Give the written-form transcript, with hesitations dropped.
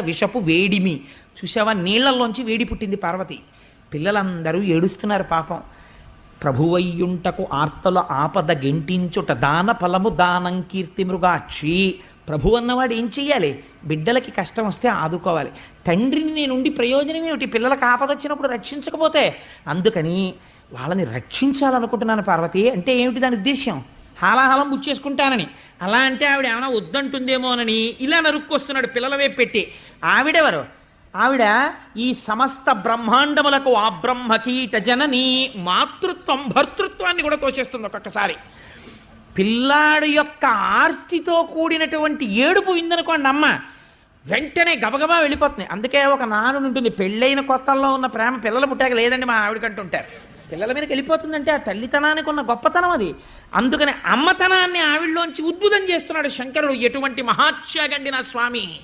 విషపు వేడిమి. చూసావా, నీళ్లలోంచి వేడి పుట్టింది పార్వతి. పిల్లలందరూ ఏడుస్తున్నారు పాపం. ప్రభువయ్యుంటకు ఆర్తల ఆపద గెంటించుట దాన ఫలము దానం కీర్తి మృగాక్షి. ప్రభు అన్నవాడు ఏం చెయ్యాలి? బిడ్డలకి కష్టం వస్తే ఆదుకోవాలి. తండ్రిని నేనుండి ప్రయోజనం ఏమిటి? పిల్లలకు ఆపద వచ్చినప్పుడు రక్షించకపోతే. అందుకని వాళ్ళని రక్షించాలనుకుంటున్నాను పార్వతి. అంటే ఏమిటి దాని ఉద్దేశ్యం? హాలాహలం బుచ్చేసుకుంటానని. అలా అంటే ఆవిడ ఏమైనా వద్దంటుందేమోనని ఇలా నరుక్కొస్తున్నాడు పిల్లల వైపు పెట్టి. ఆవిడెవరు? ఆవిడ ఈ సమస్త బ్రహ్మాండములకు ఆ బ్రహ్మకీట జనని. మాతృత్వం భర్తృత్వాన్ని కూడా తోచేస్తుంది ఒక్కొక్కసారి. పిల్లాడు యొక్క ఆర్తితో కూడినటువంటి ఏడుపు విందనుకోండి అమ్మ, వెంటనే గబగబా వెళ్ళిపోతుంది. అందుకే ఒక నానుడు ఉంటుంది, పెళ్ళైన కొత్తల్లో ఉన్న ప్రేమ పిల్లలు పుట్టాక లేదండి మా ఆవిడకంటుంటారు. పిల్లల మీదకి వెళ్ళిపోతుందంటే ఆ తల్లితనానికి ఉన్న గొప్పతనం అది. అందుకని అమ్మతనాన్ని ఆవిడలోంచి ఉద్భుతం చేస్తున్నాడు శంకరుడు. ఎటువంటి మహాత్యాగండి నా స్వామి.